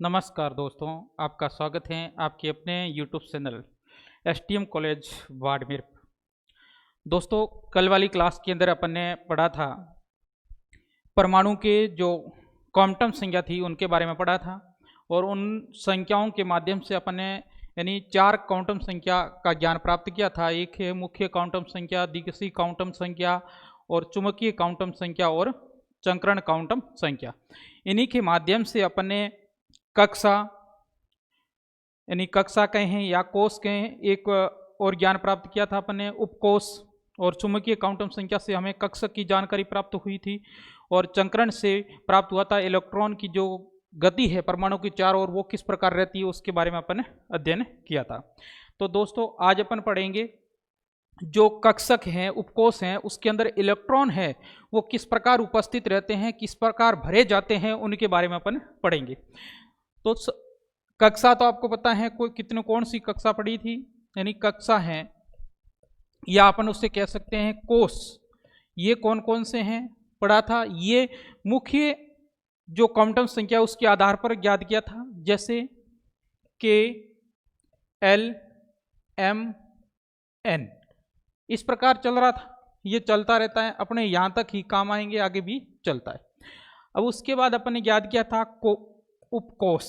नमस्कार दोस्तों, आपका स्वागत है आपके अपने YouTube channel STM college Barmer. दोस्तों, कल वाली क्लास के अंदर अपन ने पढ़ा था परमाणु के जो क्वांटम संख्या थी उनके बारे में पढ़ा था और उन संख्याओं के माध्यम से अपन ने यानी 4 क्वांटम संख्या का ज्ञान प्राप्त किया था। एक है मुख्य क्वांटम संख्या, द्वितीय क्वांटम संख्या और चुंबकीय क्वांटम संख्या और चक्रण क्वांटम संख्या। इन्हीं के माध्यम से अपन ने कक्षा यानी कक्षा कहें या कोष कहें एक और ज्ञान प्राप्त किया था अपन ने उपकोष। और चुंबकीय क्वांटम संख्या से हमें कक्षक की जानकारी प्राप्त हुई थी और चक्रण से प्राप्त हुआ था इलेक्ट्रॉन की जो गति है परमाणु की चारों ओर वो किस प्रकार रहती है उसके बारे में अपन ने अध्ययन किया था। तो दोस्तों, आज अपन पढ़ेंगे जो कक्षक हैं, उपकोष हैं, उसके अंदर इलेक्ट्रॉन है वो किस प्रकार उपस्थित रहते हैं, किस प्रकार भरे जाते हैं, उनके बारे में अपन पढ़ेंगे। तो कक्षा तो आपको पता है कौन सी कक्षा पढ़ी थी, यानी कक्षा है या अपन उससे कह सकते हैं कोष। ये कौन कौन से हैं पढ़ा था। ये मुख्य जो क्वांटम संख्या उसके आधार पर ज्ञात किया था, जैसे K, L, M, N। इस प्रकार चल रहा था, ये चलता रहता है, अपने यहाँ तक ही काम आएंगे, आगे भी चलता है। अब उसके बाद अपन ने ज्ञात किया था उपकोष।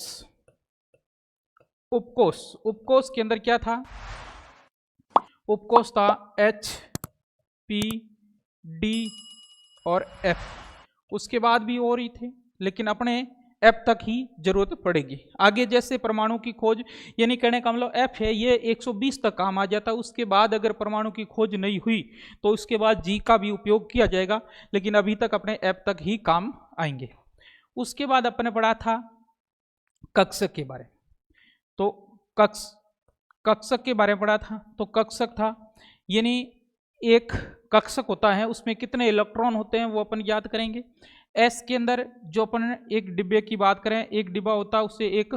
उपकोष के अंदर क्या था? उपकोष था H, P, D और F। उसके बाद भी और ही थे, लेकिन अपने F तक ही जरूरत पड़ेगी। आगे जैसे परमाणु की खोज, यानी कहने का मतलब F है, ये 120 तक काम आ जाता है। उसके बाद अगर परमाणु की खोज नहीं हुई तो उसके बाद G का भी उपयोग किया जाएगा, लेकिन अभी तक अपने F तक ही काम आएंगे। उसके बाद अपने पढ़ा था कक्षक के बारे में। तो कक्षक के बारे में पढ़ा था। तो कक्षक था यानी एक कक्षक होता है, उसमें कितने इलेक्ट्रॉन होते हैं वो अपन याद करेंगे। S के अंदर जो अपन एक डिब्बे की बात करें, एक डिब्बा होता है, उसे एक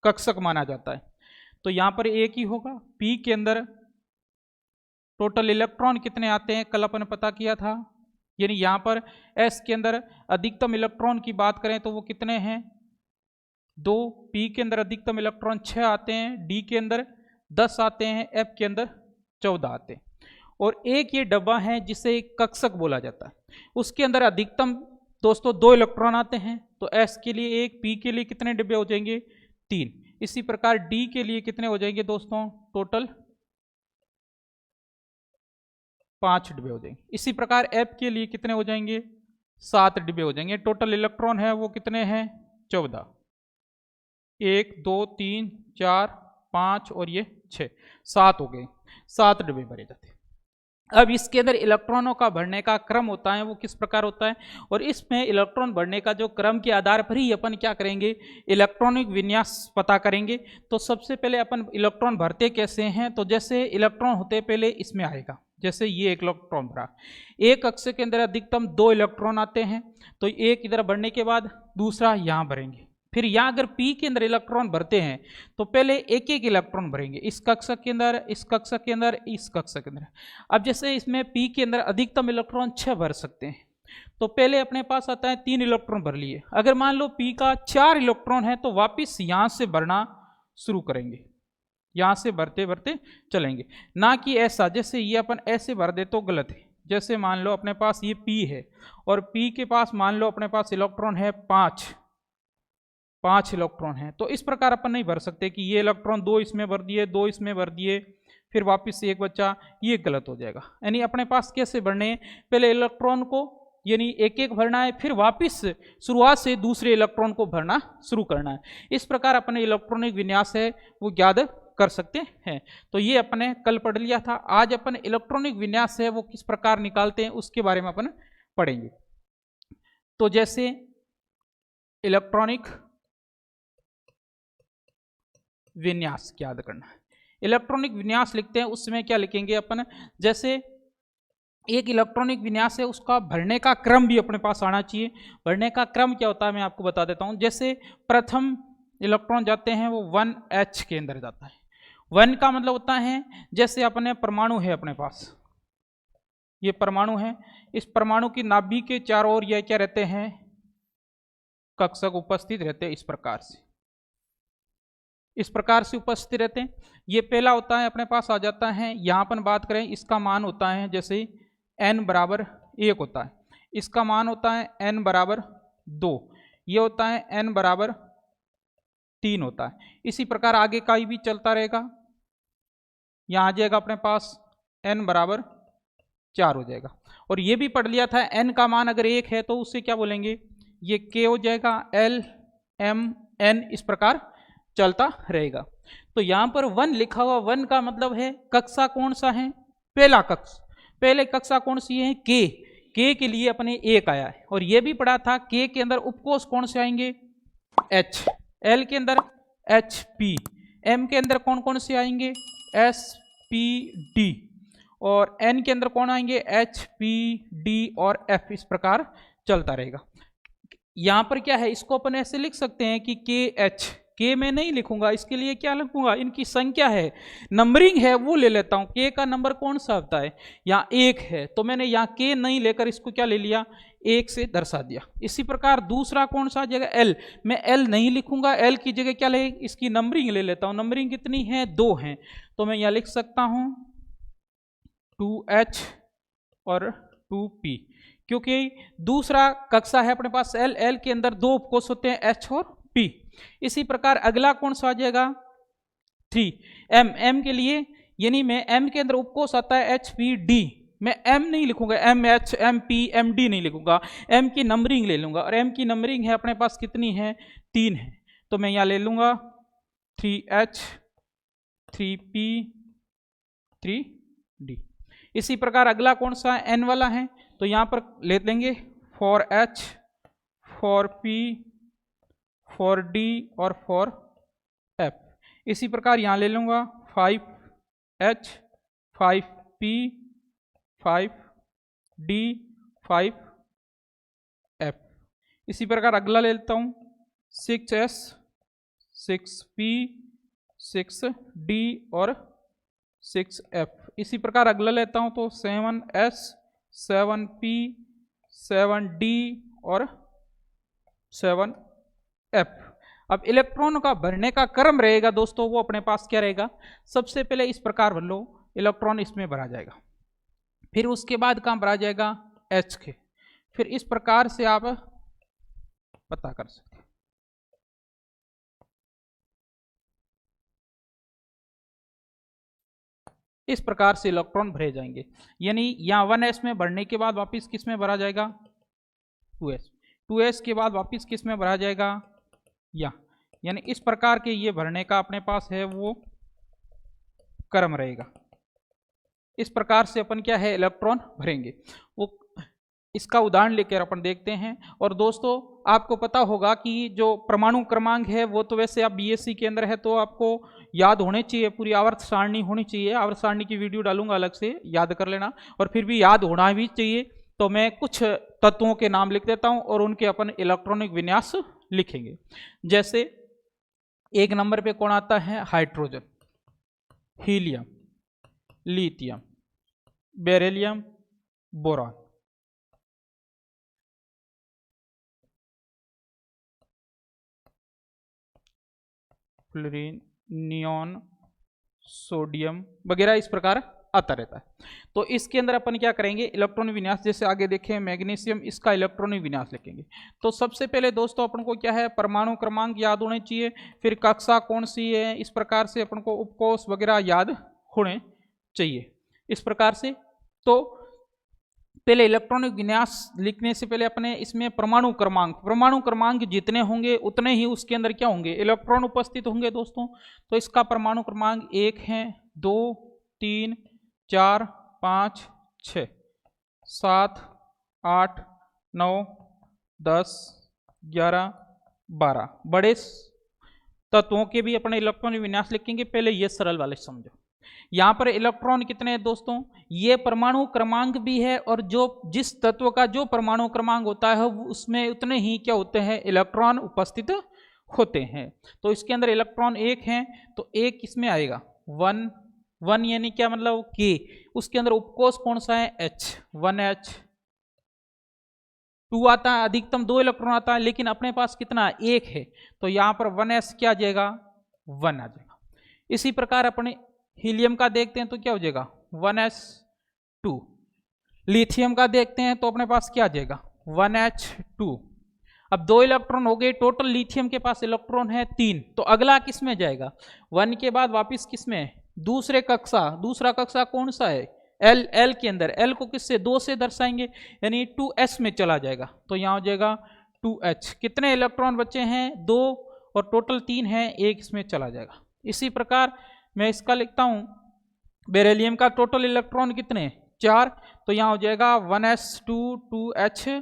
कक्षक माना जाता है, तो यहाँ पर एक ही होगा। P के अंदर टोटल इलेक्ट्रॉन कितने आते हैं कल अपन पता किया था, यानी यहाँ पर S के अंदर अधिकतम इलेक्ट्रॉन की बात करें तो वो कितने हैं? 2। P के अंदर अधिकतम इलेक्ट्रॉन 6 आते हैं, D के अंदर 10 आते हैं, F के अंदर 14 आते हैं। और एक ये डब्बा है जिसे कक्षक बोला जाता है, उसके अंदर अधिकतम दोस्तों 2 इलेक्ट्रॉन आते हैं। तो S के लिए 1, P के लिए कितने डिब्बे हो जाएंगे? 3। इसी प्रकार D के लिए कितने हो जाएंगे दोस्तों? टोटल 5 डिब्बे हो जाएंगे। इसी प्रकार F के लिए कितने हो जाएंगे? 7 डिब्बे हो जाएंगे। टोटल इलेक्ट्रॉन है वो कितने हैं? 14। 1, 2, 3, 4, 5 और ये 6, 7 हो गए। 7 डिब्बे भरे जाते हैं। अब इसके अंदर इलेक्ट्रॉनों का भरने का क्रम होता है वो किस प्रकार होता है, और इसमें इलेक्ट्रॉन भरने का जो क्रम के आधार पर ही अपन क्या करेंगे, इलेक्ट्रॉनिक विन्यास पता करेंगे। तो सबसे पहले अपन इलेक्ट्रॉन भरते कैसे हैं, तो जैसे इलेक्ट्रॉन होते पहले इसमें आएगा, जैसे ये एक इलेक्ट्रॉन भरा, एक कक्षक के अंदर अधिकतम 2 इलेक्ट्रॉन आते हैं, तो एक इधर भरने के बाद दूसरा यहाँ भरेंगे। फिर यहाँ अगर P के अंदर इलेक्ट्रॉन भरते हैं तो पहले एक एक इलेक्ट्रॉन भरेंगे, इस कक्षक के अंदर, इस कक्षक के अंदर, इस कक्षक के अंदर। अब जैसे इसमें P के अंदर अधिकतम इलेक्ट्रॉन 6 भर सकते हैं, तो पहले अपने पास आता है 3 इलेक्ट्रॉन भर लिए। अगर मान लो P का 4 इलेक्ट्रॉन है तो वापिस यहाँ से भरना शुरू करेंगे, यहाँ से भरते भरते चलेंगे, ना कि ऐसा जैसे ये अपन ऐसे भर दे तो गलत है। जैसे मान लो अपने पास ये P है और P के पास मान लो अपने पास इलेक्ट्रॉन है 5 इलेक्ट्रॉन है, तो इस प्रकार अपन नहीं भर सकते कि ये इलेक्ट्रॉन 2 इसमें भर दिए, 2 इसमें भर दिए, फिर वापस से एक बच्चा, ये गलत हो जाएगा। यानी अपने पास कैसे भरने हैं, पहले इलेक्ट्रॉन को यानी एक एक भरना है, फिर वापस शुरुआत से दूसरे इलेक्ट्रॉन को भरना शुरू करना है। इस प्रकार अपने इलेक्ट्रॉनिक विन्यास है वो ज्ञात कर सकते हैं। तो ये अपने कल पढ़ लिया था। आज अपन इलेक्ट्रॉनिक विन्यास है वो किस प्रकार निकालते हैं उसके बारे में अपन पढ़ेंगे। तो जैसे इलेक्ट्रॉनिक विन्यास याद करना है, इलेक्ट्रॉनिक विन्यास लिखते हैं उसमें क्या लिखेंगे अपन, जैसे एक इलेक्ट्रॉनिक विन्यास है उसका भरने का क्रम भी अपने पास आना चाहिए। भरने का क्रम क्या होता है मैं आपको बता देता हूं। जैसे प्रथम इलेक्ट्रॉन जाते हैं वो 1H के अंदर जाता है। 1 का मतलब होता है जैसे अपने परमाणु है, अपने पास ये परमाणु है, इस परमाणु की नाभि के चारों ओर यह क्या रहते हैं, कक्षक उपस्थित रहते हैं इस प्रकार से। इस प्रकार से उपस्थित रहते हैं। ये पहला होता है, अपने पास आ जाता है। यहाँ पर बात करें, इसका मान होता है जैसे n बराबर 1 होता है, इसका मान होता है n बराबर 2, ये होता है n बराबर 3 होता है। इसी प्रकार आगे का भी चलता रहेगा। यहाँ आ जाएगा अपने पास n बराबर 4 हो जाएगा। और ये भी पढ़ लिया था, n का मान अगर 1 है तो उससे क्या बोलेंगे, ये k हो जाएगा, l m n इस प्रकार चलता रहेगा। तो यहाँ पर 1 लिखा हुआ, 1 का मतलब है कक्षा कौन सा है, पहला कक्ष। पहले कक्षा कौन सी है, k के लिए अपने 1 आया है। और ये भी पढ़ा था k के अंदर उपकोष कौन से आएंगे, h, l के अंदर h p, m के अंदर कौन कौन से आएंगे, s p d, और n के अंदर कौन आएंगे, h p d और f, इस प्रकार चलता रहेगा। यहां पर क्या है, इसको अपन ऐसे लिख सकते हैं कि k में नहीं लिखूंगा, इसके लिए क्या लिखूंगा, इनकी संख्या है, नंबरिंग है, वो ले लेता हूं। k का नंबर कौन सा होता है, यहाँ 1 है, तो मैंने यहाँ k नहीं लेकर इसको क्या ले लिया, 1 से दर्शा दिया। इसी प्रकार दूसरा कौन सा जगह, l, मैं l नहीं लिखूंगा, l की जगह क्या ले, इसकी नंबरिंग ले लेता हूं। नंबरिंग कितनी है, 2 है, तो मैं यहाँ लिख सकता हूं 2h और 2p, क्योंकि दूसरा कक्षा है अपने पास l के अंदर 2 उपकोष होते हैं, h और p। इसी प्रकार अगला कौन सा आ जाएगा, 3m के लिए, यानी मैं m के अंदर उपकोष आता है h p d, मैं m नहीं लिखूंगा, m h m p m d नहीं लिखूंगा, m की नंबरिंग ले लूंगा, और m की नंबरिंग है अपने पास कितनी है, 3 है, तो मैं यहां ले लूंगा 3h 3p 3d। इसी प्रकार अगला कौन सा n वाला है, तो यहां पर ले लेंगे 4h 4p 4d और 4f। इसी प्रकार यहां ले लूंगा 5h 5p 5d 5f। इसी प्रकार अगला ले लेता हूं 6s 6p 6d और 6f। इसी प्रकार अगला लेता हूं तो 7s 7p 7d और 7f। अब इलेक्ट्रॉन का भरने का क्रम रहेगा दोस्तों, वो अपने पास क्या रहेगा, सबसे पहले इस प्रकार भर लो, इलेक्ट्रॉन इसमें भरा जाएगा, फिर उसके बाद कहां भरा जाएगा, H के, फिर इस प्रकार से आप पता कर सकते हैं। इस प्रकार से इलेक्ट्रॉन भरे जाएंगे, यानी यहाँ 1s में भरने के बाद वापस किस में भरा जाएगा, 2s के बाद वापस किस में भरा जाएगा, यानी इस प्रकार के ये भरने का अपने पास है वो क्रम रहेगा। इस प्रकार से अपन क्या है, इलेक्ट्रॉन भरेंगे। वो इसका उदाहरण लेकर अपन देखते हैं। और दोस्तों आपको पता होगा कि जो परमाणु क्रमांक है वो तो वैसे आप बीएससी के अंदर है तो आपको याद होने चाहिए, पूरी आवर्त सारणी होनी चाहिए। आवर्त सारणी की वीडियो डालूंगा अलग से, याद कर लेना, और फिर भी याद होना भी चाहिए। तो मैं कुछ तत्वों के नाम लिख देता हूं और उनके अपन इलेक्ट्रॉनिक विन्यास लिखेंगे। जैसे 1 नंबर पे कौन आता है, hydrogen, helium, lithium, beryllium, boron. Fluorine, neon, sodium वगैरह इस प्रकार आता रहता है। तो इसके अंदर अपन क्या करेंगे, इलेक्ट्रॉनिक विन्यास, जैसे आगे देखें मैग्नीशियम, इसका इलेक्ट्रॉनिक विन्यास लिखेंगे। तो सबसे पहले दोस्तों अपन को क्या है, परमाणु क्रमांक याद होने चाहिए, फिर कक्षा कौन सी है, इस प्रकार से अपन को उपकोष वगैरह याद होने चाहिए। इस प्रकार से तो पहले इलेक्ट्रॉनिक विन्यास लिखने से पहले अपने इसमें परमाणु क्रमांक जितने होंगे उतने ही उसके अंदर क्या होंगे, इलेक्ट्रॉन उपस्थित होंगे दोस्तों। तो इसका परमाणु क्रमांक 1 है, 2 3 4 5 6 7 8 9 10 11 12 बड़े तत्वों के भी अपने इलेक्ट्रॉनिक विन्यास लिखेंगे। पहले ये सरल वाले समझो, यहाँ पर इलेक्ट्रॉन कितने हैं दोस्तों, ये परमाणु क्रमांक भी है, और जो जिस तत्व का जो परमाणु क्रमांक होता है उसमें उतने ही क्या होते हैं, इलेक्ट्रॉन उपस्थित होते हैं। तो इसके अंदर इलेक्ट्रॉन 1 है, तो 1 किसमें आएगा, 1 यानी क्या मतलब K, उसके अंदर उपकोष कौन सा है, H, 1H। 2 आता है, अधिकतम 2 इलेक्ट्रॉन आता है, लेकिन अपने पास कितना 1 है, तो यहाँ पर 1s क्या आ जाएगा, 1 आ जाएगा। इसी प्रकार अपने हीलियम का देखते हैं तो क्या हो जाएगा 1s2। लिथियम का देखते हैं तो अपने पास क्या आ जाएगा 1h2। अब 2 इलेक्ट्रॉन हो गए टोटल, लिथियम के पास इलेक्ट्रॉन है 3, तो अगला किस में जाएगा 1 के बाद वापिस किस में, दूसरा कक्षा कौन सा है एल के अंदर, एल को किससे 2 से दर्शाएंगे यानी 2s में चला जाएगा, तो यहाँ हो जाएगा 2h। कितने इलेक्ट्रॉन बचे हैं 2 और टोटल 3 है, 1 इसमें चला जाएगा। इसी प्रकार मैं इसका लिखता हूं बेरिलियम का टोटल इलेक्ट्रॉन कितने 4, तो यहाँ हो जाएगा 1s2 2h,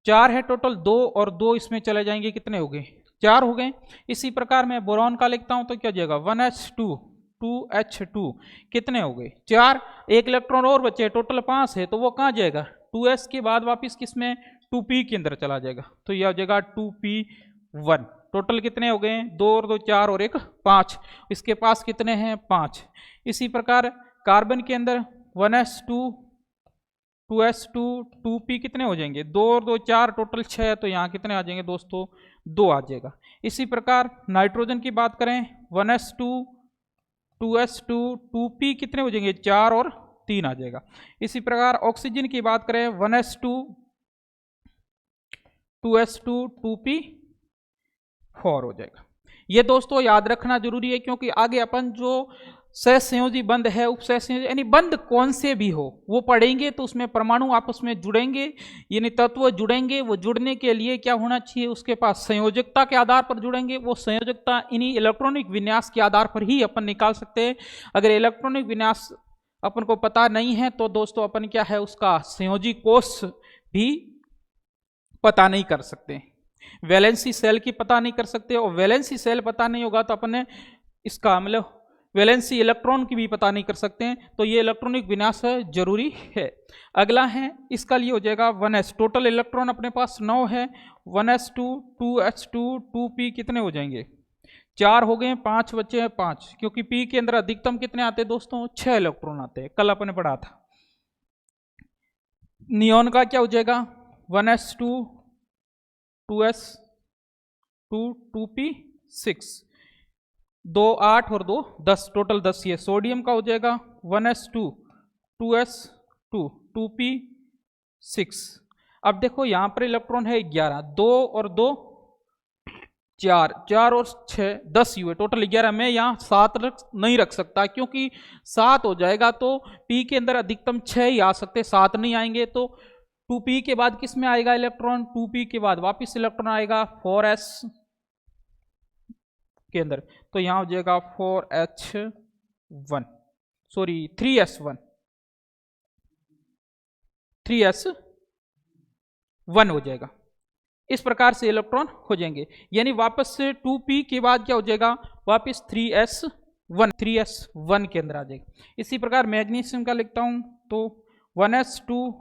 4 है टोटल, 2 और 2 इसमें चले जाएंगे, कितने हो गए 4 हो गए। इसी प्रकार मैं बोरॉन का लिखता हूं तो क्या हो जाएगा 1s2 2h2, कितने हो गए 4, एक इलेक्ट्रॉन और बचे टोटल 5 है, तो वो कहाँ जाएगा 2s के बाद वापिस किसमें 2p के अंदर चला जाएगा, तो यह हो जाएगा 2p1। टोटल कितने हो गए 2 और 2 4 और 1 5, इसके पास कितने हैं 5। इसी प्रकार कार्बन के अंदर 1s2 2s2 2p कितने हो जाएंगे 2 और 2 4 टोटल 6, तो यहाँ कितने आ जाएंगे दोस्तों 2 आ जाएगा। इसी प्रकार नाइट्रोजन की बात करें 1s2 2s2 2p कितने हो जाएंगे 4 और 3 आ जाएगा। इसी प्रकार ऑक्सीजन की बात करें 1s2 2s2 2p4 हो जाएगा। ये दोस्तों याद रखना जरूरी है, क्योंकि आगे अपन जो सहसंयोजी बंध है, उपसहसंयोजी यानी बंध कौन से भी हो वो पढ़ेंगे, तो उसमें परमाणु आपस में जुड़ेंगे यानी तत्व जुड़ेंगे। वो जुड़ने के लिए क्या होना चाहिए, उसके पास संयोजकता के आधार पर जुड़ेंगे। वो संयोजकता इन्हीं इलेक्ट्रॉनिक विन्यास के आधार पर ही अपन निकाल सकते हैं। अगर इलेक्ट्रॉनिक विन्यास अपन को पता नहीं है तो दोस्तों अपन क्या है उसका संयोजी कोष भी पता नहीं कर सकते, वैलेंसी सेल की पता नहीं कर सकते, और वैलेंसी सेल पता नहीं होगा तो अपन ने इसका मतलब वैलेंसी इलेक्ट्रॉन की भी पता नहीं कर सकते हैं। तो ये इलेक्ट्रॉनिक विन्यास जरूरी है। अगला है इसका लिए हो जाएगा 1s, टोटल इलेक्ट्रॉन अपने पास 9 है, 1s2 2h2 2p कितने हो जाएंगे 4 हो गए, 5 बचे हैं 5, क्योंकि p के अंदर अधिकतम कितने आते हैं दोस्तों 6 इलेक्ट्रॉन आते हैं, कल अपने पढ़ा था। नियोन का क्या हो जाएगा 1s2 2s2 2p6, 2 8 और 2 10 टोटल 10 ये। सोडियम का हो जाएगा 1s2 2s2 2p6। अब देखो यहां पर इलेक्ट्रॉन है 11, 2 और 2 4, 4 और 6 10 हुए, टोटल 11। मैं यहाँ 7 नहीं रख सकता, क्योंकि 7 हो जाएगा तो p के अंदर अधिकतम 6 ही आ सकते, 7 नहीं आएंगे। तो 2p के बाद किस में आएगा इलेक्ट्रॉन, 2p के बाद वापिस इलेक्ट्रॉन आएगा 4s के अंदर, तो यहां हो जाएगा 4h1 सॉरी 3s1 हो जाएगा। इस प्रकार से इलेक्ट्रॉन हो जाएंगे, यानी वापस से 2p के बाद क्या हो जाएगा वापस 3s1 के अंदर आ जाएगा। इसी प्रकार मैग्नीशियम का लिखता हूं तो 1s2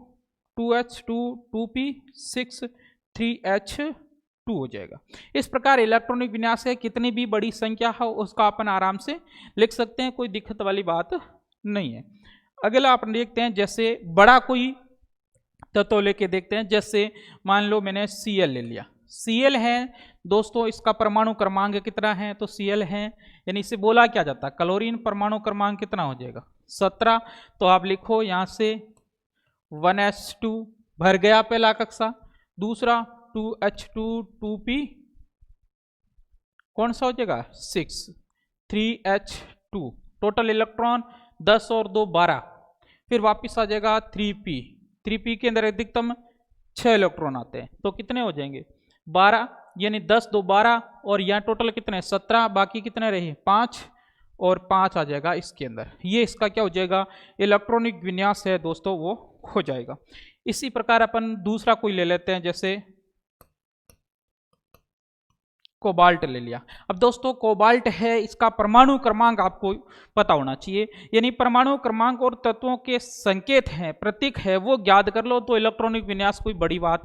2h2 2p6 3h2 हो जाएगा। इस प्रकार इलेक्ट्रॉनिक विन्यास है, कितनी भी बड़ी संख्या हो उसका अपन आराम से लिख सकते हैं, कोई दिक्कत वाली बात नहीं है। अगला अपन देखते हैं, जैसे बड़ा कोई तत्व लेके देखते हैं। जैसे मान लो मैंने Cl ले लिया, Cl है दोस्तों, इसका परमाणु क्रमांक कितना है तो Cl है, यानी इसे बोला क्या जाता है क्लोरीन। परमाणु क्रमांक कितना हो जाएगा 17, तो आप लिखो यहां से 1s2 भर गया पहला कक्षा, दूसरा 2h2 2p कौन सा हो जाएगा 6 3h2, टोटल इलेक्ट्रॉन 10 और 2 12, फिर वापिस आ जाएगा 3p के अंदर अधिकतम 6 इलेक्ट्रॉन आते हैं, तो कितने हो जाएंगे 12, यानी 10 2 12, और यहाँ टोटल कितने 17, बाकी कितने रहे 5 और 5 आ जाएगा इसके अंदर। ये इसका क्या हो जाएगा इलेक्ट्रॉनिक विन्यास है दोस्तों, वो हो जाएगा। इसी प्रकार अपन दूसरा कोई ले लेते हैं, जैसे कोबाल्ट ले लिया। अब दोस्तों कोबाल्ट है, इसका परमाणु क्रमांक आपको पता होना चाहिए, यानी परमाणु क्रमांक और तत्वों के संकेत हैं प्रतीक है वो ज्ञात कर लो, तो इलेक्ट्रॉनिक विन्यास कोई बड़ी बात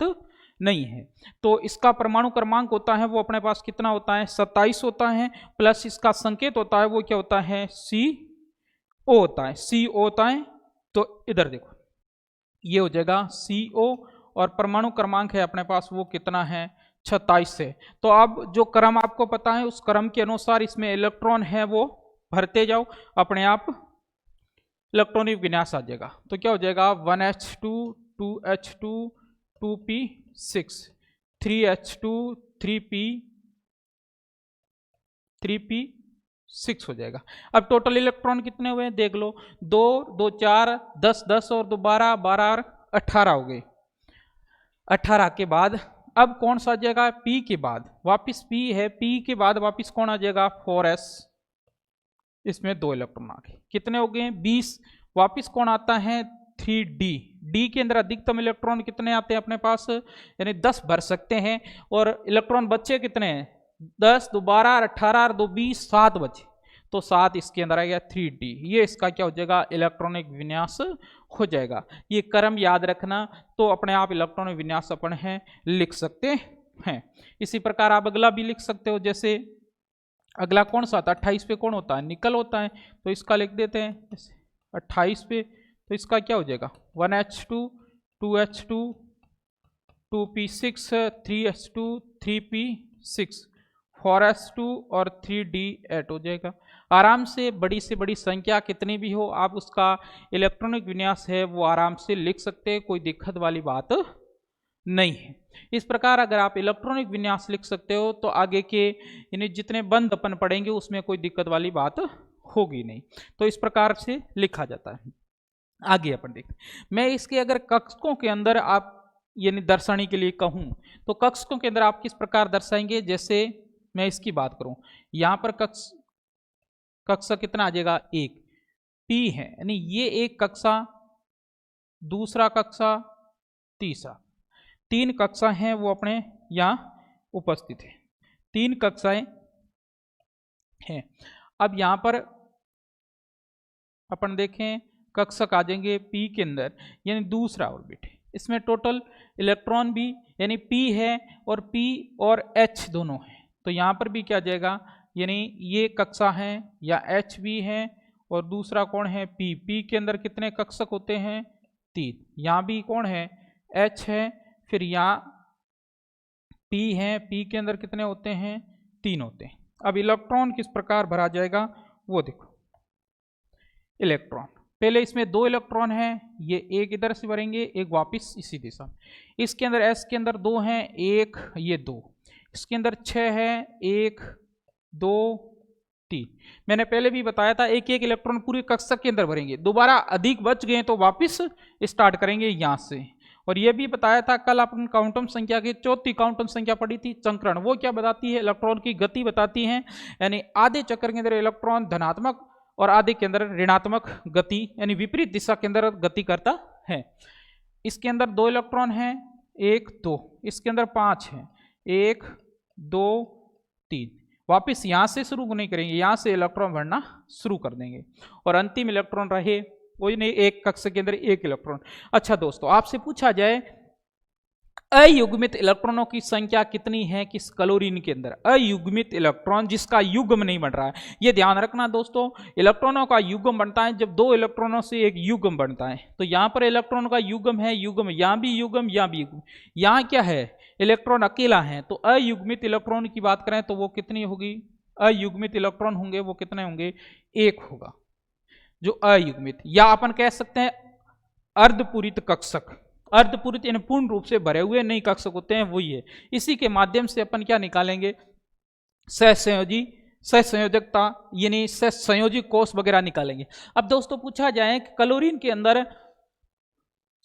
नहीं है। तो इसका परमाणु क्रमांक होता है वो अपने पास कितना होता है 27 होता है, प्लस इसका संकेत होता है वो क्या होता है CO होता है, CO होता है। तो इधर देखो ये हो जाएगा CO, और परमाणु क्रमांक है अपने पास वो कितना है 27 से। तो अब जो क्रम आपको पता है उस क्रम के अनुसार इसमें इलेक्ट्रॉन है वो भरते जाओ, अपने आप इलेक्ट्रॉनिक विन्यास आ जाएगा। तो क्या हो जाएगा 1h2 2h2 2p6 3h2 3p6 हो जाएगा। अब टोटल इलेक्ट्रॉन कितने हुए देख लो, 2 2 4 10 10 और 2 12 12 और 18 हो गए। 18 के बाद अब कौन सा आ जाएगा, P के बाद वापिस P है, P के बाद वापिस कौन आ जाएगा 4s, इसमें 2 इलेक्ट्रॉन आ गए, कितने हो गए 20। वापिस कौन आता है 3d, d के अंदर अधिकतम इलेक्ट्रॉन कितने आते हैं अपने पास, यानी 10 भर सकते हैं, और इलेक्ट्रॉन बचे कितने हैं 10 2 12 और 18 और 2 20 7 बचे, तो 7 इसके अंदर आ गया 3d। ये इसका क्या हो जाएगा इलेक्ट्रॉनिक विन्यास हो जाएगा। ये क्रम याद रखना, तो अपने आप इलेक्ट्रॉनिक विन्यास अपन है लिख सकते हैं। इसी प्रकार आप अगला भी लिख सकते हो, जैसे अगला कौन सा था 28 पे कौन होता है निकल होता है, तो इसका लिख देते हैं 28 पे, तो इसका क्या हो जाएगा 1h2 2h2 2p6 3h2 3p6 4s2 और 3d8 हो जाएगा। आराम से बड़ी संख्या कितनी भी हो आप उसका इलेक्ट्रॉनिक विन्यास है वो आराम से लिख सकते हैं, कोई दिक्कत वाली बात नहीं है। इस प्रकार अगर आप इलेक्ट्रॉनिक विन्यास लिख सकते हो तो आगे के यानी जितने बंद अपन पढ़ेंगे उसमें कोई दिक्कत वाली बात होगी नहीं। तो इस प्रकार से लिखा जाता है। आगे अपन देखते हैं, मैं इसके अगर कक्षकों के अंदर आप यानी दर्शाने के लिए कहूं तो कक्षकों के अंदर आप किस प्रकार दर्शाएंगे। जैसे मैं इसकी बात करूं, यहां पर कक्षा कितना आ जाएगा 1 P है, यानी ये एक कक्षा, दूसरा कक्षा, तीसरा, 3 कक्षा हैं वो अपने यहां उपस्थित है, 3 कक्षाएं हैं। अब यहां पर अपन देखें कक्षक आ जाएंगे P के अंदर, यानी दूसरा ऑर्बिट है, इसमें टोटल इलेक्ट्रॉन भी यानी P है और P और H दोनों हैं, तो यहाँ पर भी क्या आ जाएगा यानी ये कक्षा है या H भी है और दूसरा कौन है P। P के अंदर कितने कक्षक होते हैं 3, यहाँ भी कौन है H है, फिर यहाँ P है, P के अंदर कितने होते हैं 3 होते हैं। अब इलेक्ट्रॉन किस प्रकार भरा जाएगा वो देखो, इलेक्ट्रॉन पहले इसमें 2 इलेक्ट्रॉन हैं, ये एक इधर से भरेंगे एक वापस इसी दिशा में। इसके अंदर S के अंदर 2 हैं, एक ये 2, इसके अंदर 6 है 1 2 3। मैंने पहले भी बताया था एक एक इलेक्ट्रॉन पूरे कक्षक के अंदर भरेंगे, दोबारा अधिक बच गए तो वापस स्टार्ट करेंगे यहाँ से। और ये भी बताया था कल अपन क्वांटम संख्या की चौथी क्वांटम संख्या पढ़ी थी चंक्रण, वो क्या बताती है इलेक्ट्रॉन की गति बताती है, यानी आधे चक्कर के अंदर इलेक्ट्रॉन धनात्मक और आधे के अंदर ऋणात्मक गति यानी विपरीत दिशा के अंदर गति करता है। इसके अंदर 2 इलेक्ट्रॉन हैं 1 2, इसके अंदर 5 हैं 1 2 3। वापस यहाँ से शुरू नहीं करेंगे, यहाँ से इलेक्ट्रॉन भरना शुरू कर देंगे और अंतिम इलेक्ट्रॉन रहे वही नहीं एक कक्षा के अंदर 1 इलेक्ट्रॉन। अच्छा दोस्तों, आपसे पूछा जाए अयुग्मित इलेक्ट्रॉनों की संख्या कितनी है किस क्लोरीन के अंदर, अयुग्मित इलेक्ट्रॉन जिसका युग्म नहीं बन रहा है। यह ध्यान रखना दोस्तों, इलेक्ट्रॉनों का युग्म बनता है जब 2 इलेक्ट्रॉनों से एक युग्म बनता है, तो यहां पर इलेक्ट्रॉन का युग्म है, युग्म यहां भी युग्म यहां भी युग्म, यहां क्या है इलेक्ट्रॉन अकेला है। तो अयुग्मित इलेक्ट्रॉन की बात करें तो वो कितनी होगी, अयुग्मित इलेक्ट्रॉन होंगे वो कितने होंगे 1 होगा जो अयुग्मित, या अपन कह सकते हैं अर्धपूरित कक्षक। अर्धपूरित यानी पूर्ण रूप से भरे हुए नई कक्षक होते हैं वही है। इसी के माध्यम से अपन क्या निकालेंगे सहसंयोजी सहसंयोजकता यानी सहसंयोजी कोष वगैरह निकालेंगे। अब दोस्तों पूछा जाए कि क्लोरीन के अंदर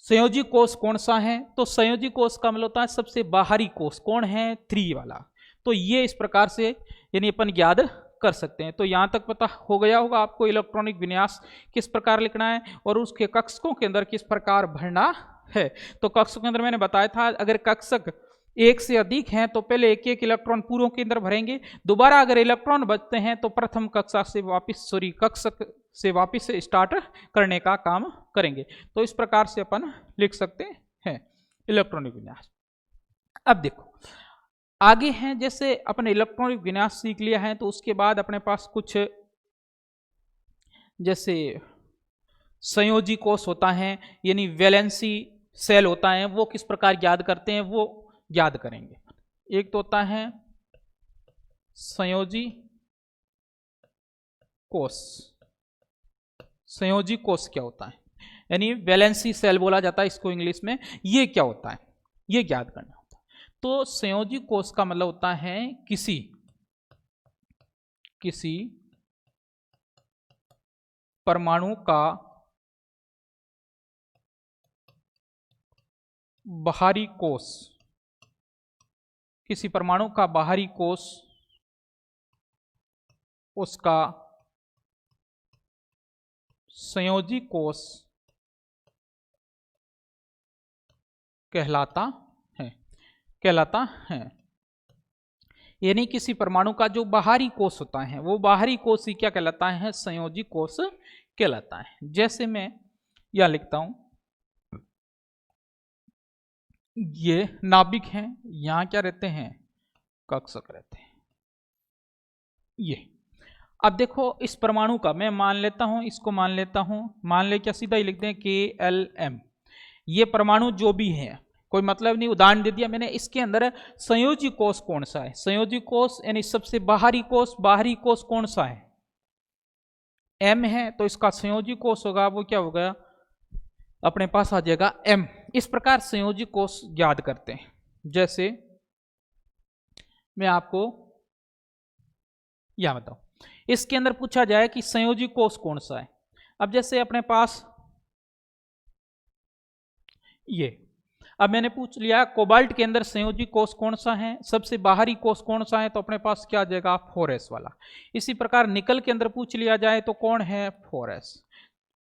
संयोजी कोष कौन सा है, तो संयोजी कोष का मतलब होता है सबसे बाहरी कोष कौन है 3 वाला। तो ये इस प्रकार से यानी अपन याद कर सकते हैं। तो यहाँ तक पता हो गया होगा आपको इलेक्ट्रॉनिक विन्यास किस प्रकार लिखना है और उसके कक्षकों के अंदर किस प्रकार भरना है। तो कक्षक के अंदर मैंने बताया था अगर कक्षक 1 से अधिक हैं तो पहले एक एक इलेक्ट्रॉन पूरों के अंदर भरेंगे, दोबारा अगर इलेक्ट्रॉन बचते हैं तो प्रथम कक्षा से वापस कक्षक से वापस स्टार्ट करने का काम करेंगे। तो इस प्रकार से अपन लिख सकते हैं इलेक्ट्रॉनिक विन्यास। अब देखो आगे हैं, जैसे अपन इलेक्ट्रॉनिक विन्यास सीख लिया है तो उसके बाद अपने पास कुछ जैसे संयोजी कोष होता है यानी वैलेंसी सेल होता है, वो किस प्रकार याद करते हैं वो याद करेंगे। एक तो होता है संयोजी कोष। संयोजी कोष क्या होता है, यानी वैलेंसी सेल बोला जाता है इसको इंग्लिश में। ये क्या होता है, ये ज्ञात करना होता है। तो संयोजी कोष का मतलब होता है किसी परमाणु का बाहरी कोष, किसी परमाणु का बाहरी कोष उसका संयोजी कोष कहलाता है। यानी किसी परमाणु का जो बाहरी कोष होता है वो बाहरी कोष ही क्या कहलाता है, संयोजी कोष कहलाता है। जैसे मैं यह लिखता हूं, ये नाभिक हैं, यहां क्या रहते हैं, कक्षक रहते हैं। ये अब देखो इस परमाणु का मैं मान लेता हूं, इसको मान लेता हूं, मान ले क्या सीधा ही लिखते हैं KLM। ये परमाणु जो भी है कोई मतलब नहीं, उदाहरण दे दिया मैंने। इसके अंदर संयोजी कोष कौन सा है, संयोजी कोष यानी सबसे बाहरी कोष कौन सा है, M है, तो इसका संयोजी कोष होगा वो क्या होगा, अपने पास आ जाएगा M। इस प्रकार संयोजी कोष याद करते हैं। जैसे मैं आपको यह बताऊं, इसके अंदर पूछा जाए कि संयोजी कोष कौन सा है। अब जैसे अपने पास ये, अब मैंने पूछ लिया कोबाल्ट के अंदर संयोजी कोष कौन सा है, सबसे बाहरी कोष कौन सा है, तो अपने पास क्या आ जाएगा 4s वाला। इसी प्रकार निकल के अंदर पूछ लिया जाए तो कौन है 4s,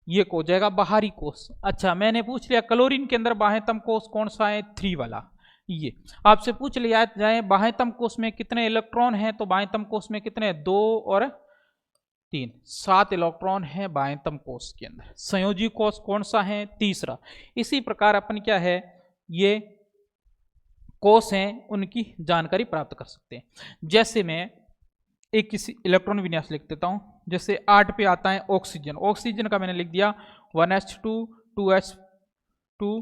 ये हो जाएगा बाहरी कोष। अच्छा मैंने पूछ लिया क्लोरीन के अंदर बाह्यतम कोष कौन सा है, 3 वाला। ये आपसे पूछ लिया जाए बाह्यतम कोष में कितने इलेक्ट्रॉन हैं, तो बाह्यतम कोष में कितने, 2 और 3, 7 इलेक्ट्रॉन है बाह्यतम कोष के अंदर। संयोजी कोष कौन सा है, तीसरा। इसी प्रकार अपन क्या है, ये कोष हैं उनकी जानकारी प्राप्त कर सकते हैं। जैसे मैं एक किसी इलेक्ट्रॉन विन्यास लिख देता हूं, जैसे 8 पे आता है ऑक्सीजन। ऑक्सीजन का मैंने लिख दिया 1s2 2s2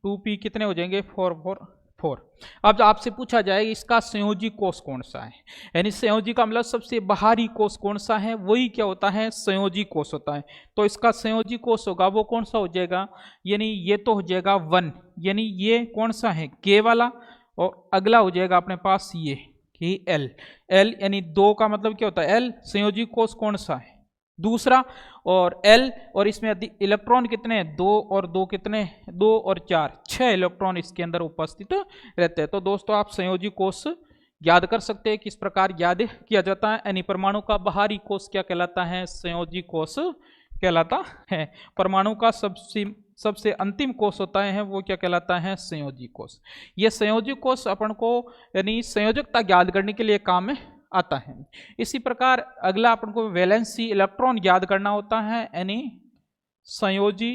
2p, कितने हो जाएंगे 4 अब आपसे पूछा जाए इसका संयोजी कोष कौन सा है, यानी संयोजी का मतलब सबसे बाहरी कोष कौन सा है, वही क्या होता है, संयोजी कोष होता है। तो इसका संयोजी कोष होगा वो कौन सा हो जाएगा, यानी ये तो हो जाएगा 1, यानी ये कौन सा है K वाला, और अगला हो जाएगा अपने पास ये कि L यानी 2 का मतलब क्या होता है L, संयोजी कोष कौन सा है, दूसरा, और L, और इसमें इलेक्ट्रॉन कितने हैं, 2 और 2 कितने, 2 और 4 6 इलेक्ट्रॉन इसके अंदर उपस्थित रहते हैं। तो दोस्तों आप संयोजी कोष याद कर सकते हैं, किस प्रकार याद किया जाता है, यानी परमाणु का बाहरी कोष क्या कहलाता है, संयोजी कोष कहलाता है। परमाणु का सबसे अंतिम कोष होता है वो क्या कहलाता है, संयोजी कोष। ये संयोजी कोष अपन को यानी संयोजकता याद करने के लिए काम में आता है। इसी प्रकार अगला अपन को वैलेंसी इलेक्ट्रॉन याद करना होता है, यानी संयोजी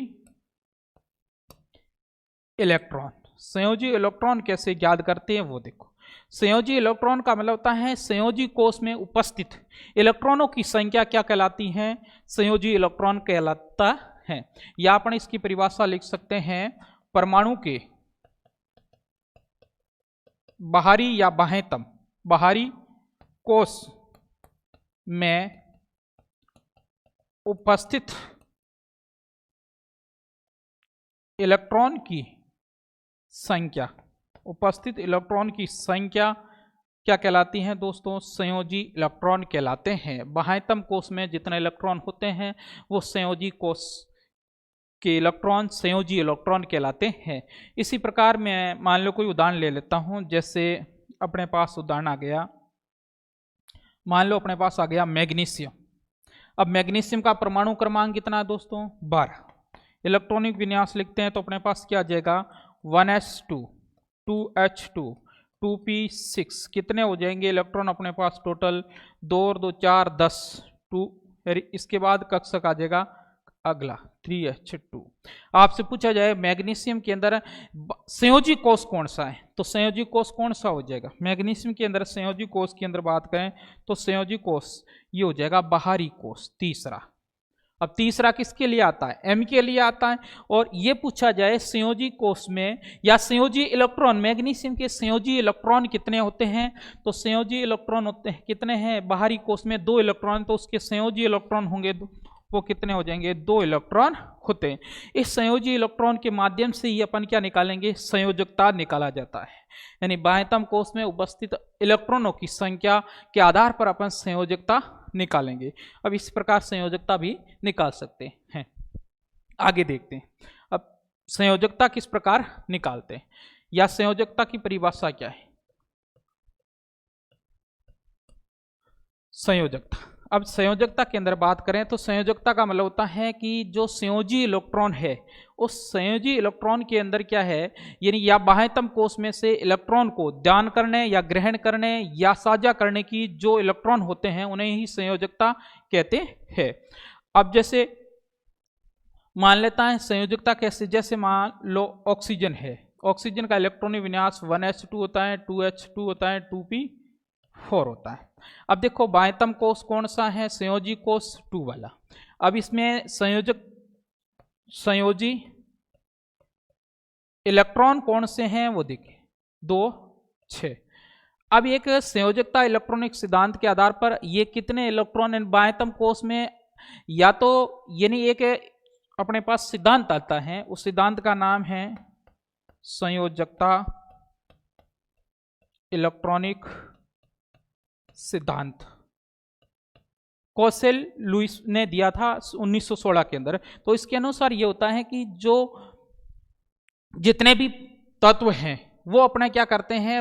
इलेक्ट्रॉन। संयोजी इलेक्ट्रॉन कैसे याद करते हैं वो देखो। संयोजी इलेक्ट्रॉन का मतलब होता है संयोजी कोष में उपस्थित इलेक्ट्रॉनों की संख्या क्या कहलाती है, संयोजी इलेक्ट्रॉन कहलाता है। या अपन इसकी परिभाषा लिख सकते हैं, परमाणु के बाहरी या बाह्यतम बाहरी कोष में उपस्थित इलेक्ट्रॉन की संख्या, उपस्थित इलेक्ट्रॉन की संख्या क्या कहलाती है दोस्तों, संयोजी इलेक्ट्रॉन कहलाते हैं। बाह्यतम कोष में जितने इलेक्ट्रॉन होते हैं वो संयोजी कोष के इलेक्ट्रॉन संयोजी इलेक्ट्रॉन कहलाते हैं। इसी प्रकार मैं मान लो कोई उदाहरण ले लेता हूं, जैसे अपने पास उदाहरण आ गया, मान लो अपने पास आ गया मैग्नीशियम। अब मैग्नीशियम का परमाणु क्रमांक कितना है दोस्तों, 12। इलेक्ट्रॉनिक विन्यास लिखते हैं तो अपने पास क्या आ जाएगा 1s2 2h2 2p6, कितने हो जाएंगे इलेक्ट्रॉन अपने पास टोटल, 2 और 2 4 10 2। इसके बाद कक्षक आ जाएगा अगला 3h2। आपसे पूछा जाए मैग्नीशियम के अंदर संयोजी कोष कौन सा है, तो संयोजी कोष कौन सा हो जाएगा, मैग्नीशियम के अंदर संयोजी कोष के अंदर बात करें तो संयोजी कोष ये हो जाएगा बाहरी कोष, तीसरा। अब तीसरा किसके लिए आता है, m के लिए आता है। और ये पूछा जाए संयोजी कोष में या संयोजी इलेक्ट्रॉन, मैग्नीशियम के संयोजी इलेक्ट्रॉन कितने होते हैं, तो संयोजी इलेक्ट्रॉन होते हैं कितने हैं, बाहरी कोष में 2 इलेक्ट्रॉन, तो उसके संयोजी इलेक्ट्रॉन होंगे वो कितने हो जाएंगे, 2 इलेक्ट्रॉन होते हैं। इस संयोजी इलेक्ट्रॉन के माध्यम से ही अपन क्या निकालेंगे, संयोजकता निकाला जाता है, यानी बाह्यतम कोष में उपस्थित इलेक्ट्रॉनों की संख्या के आधार पर अपन संयोजकता निकालेंगे। अब इस प्रकार संयोजकता भी निकाल सकते हैं। आगे देखते हैं अब संयोजकता किस प्रकार निकालते हैं या संयोजकता की परिभाषा क्या है। संयोजकता, अब संयोजकता के अंदर बात करें तो संयोजकता का मतलब होता है कि जो संयोजी इलेक्ट्रॉन है उस संयोजी इलेक्ट्रॉन के अंदर क्या है, यानी या बाह्यतम कोष में से इलेक्ट्रॉन को दान करने या ग्रहण करने या साझा करने की जो इलेक्ट्रॉन होते हैं उन्हें ही संयोजकता कहते हैं। अब जैसे मान लेता है संयोजकता कैसे, जैसे मान लो ऑक्सीजन है, ऑक्सीजन का इलेक्ट्रॉनिक विन्यास 1s2 होता है, 2h2 होता है, 2p4 होता है। अब देखो बाह्यतम कोष कौन सा है, संयोजी कोष 2 वाला। अब इसमें संयोजी इलेक्ट्रॉन कौन से हैं वो देखिए 2, 6। अब एक संयोजकता इलेक्ट्रॉनिक सिद्धांत के आधार पर ये कितने इलेक्ट्रॉन बाह्यतम कोष में, या तो यानी एक अपने पास सिद्धांत आता है, उस सिद्धांत का नाम है संयोजकता इलेक्ट्रॉनिक सिद्धांत, कौशल लुईस ने दिया था 1916 के अंदर। तो इसके अनुसार ये होता है कि जो जितने भी तत्व हैं वो अपना क्या करते हैं,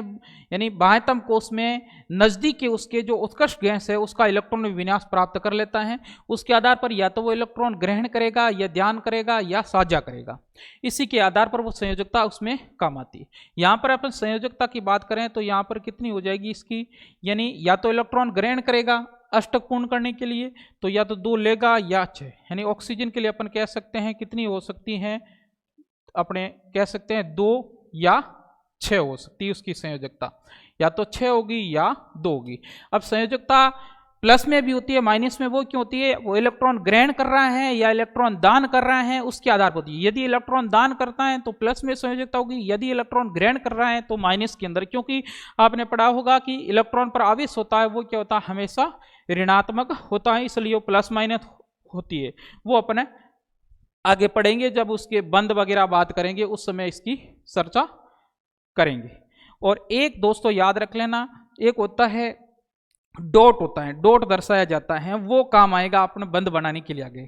यानी बाह्यतम कोष में नजदीक के उसके जो उत्कृष्ट गैस है उसका इलेक्ट्रॉन विन्यास प्राप्त कर लेता है। उसके आधार पर या तो वो इलेक्ट्रॉन ग्रहण करेगा या ध्यान करेगा या साझा करेगा, इसी के आधार पर वो संयोजकता उसमें काम आती है। यहाँ पर अपन संयोजकता की बात करें तो यहाँ पर कितनी हो जाएगी इसकी, यानी या तो इलेक्ट्रॉन ग्रहण करेगा अष्टक पूर्ण करने के लिए, तो या तो 2 लेगा या 6, यानी ऑक्सीजन के लिए अपन कह सकते हैं कितनी हो सकती हैं, अपने कह सकते हैं 2 या 6 हो सकती है उसकी संयोजकता, या तो 6 होगी या 2 होगी। अब संयोजकता प्लस में भी होती है, माइनस में वो क्यों होती है, वो इलेक्ट्रॉन ग्रहण कर रहा है या इलेक्ट्रॉन दान कर रहा है उसके आधार पर होती है। यदि इलेक्ट्रॉन दान करता है तो प्लस में संयोजकता होगी, यदि इलेक्ट्रॉन ग्रहण कर रहा है तो माइनस के अंदर, क्योंकि आपने पढ़ा होगा कि इलेक्ट्रॉन पर आवेश होता है वो क्या होता है, हमेशा ऋणात्मक होता है, इसलिए वो प्लस माइनस होती है। वो अपने आगे पढ़ेंगे जब उसके बंद वगैरह बात करेंगे उस समय इसकी चर्चा करेंगे। और एक दोस्तों याद रख लेना, एक होता है डॉट, होता है डॉट दर्शाया जाता है, वो काम आएगा अपने बंद बनाने के लिए आगे।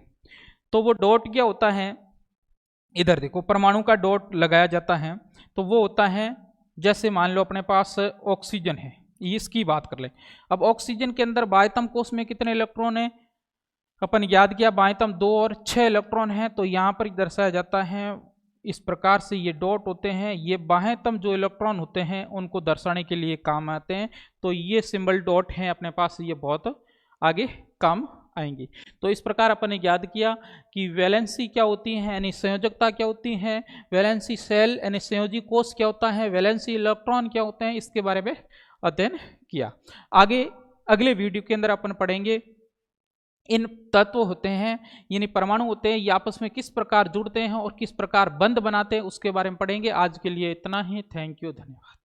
तो वो डॉट क्या होता है, इधर देखो परमाणु का डॉट लगाया जाता है, तो वो होता है जैसे मान लो अपने पास ऑक्सीजन है, इसकी बात कर ले। अब ऑक्सीजन के अंदर बाह्यतम कोष में कितने इलेक्ट्रॉन है, अपन याद किया बाह्यतम 2 और 6 इलेक्ट्रॉन है, तो यहाँ पर दर्शाया जाता है इस प्रकार से, ये डॉट होते हैं, ये बाह्यतम जो इलेक्ट्रॉन होते हैं उनको दर्शाने के लिए काम आते हैं। तो ये सिंबल डॉट हैं अपने पास, ये बहुत आगे काम आएंगी। तो इस प्रकार अपन ने याद किया कि वैलेंसी क्या होती है, यानी संयोजकता क्या होती है, वैलेंसी सेल यानी संयोजी कोष क्या होता है, वैलेंसी इलेक्ट्रॉन क्या होते हैं, इसके बारे में अध्ययन किया। आगे अगले वीडियो के अंदर अपन पढ़ेंगे इन तत्व होते हैं यानी परमाणु होते हैं, ये आपस में किस प्रकार जुड़ते हैं और किस प्रकार बंध बनाते हैं, उसके बारे में पढ़ेंगे। आज के लिए इतना ही, थैंक यू, धन्यवाद।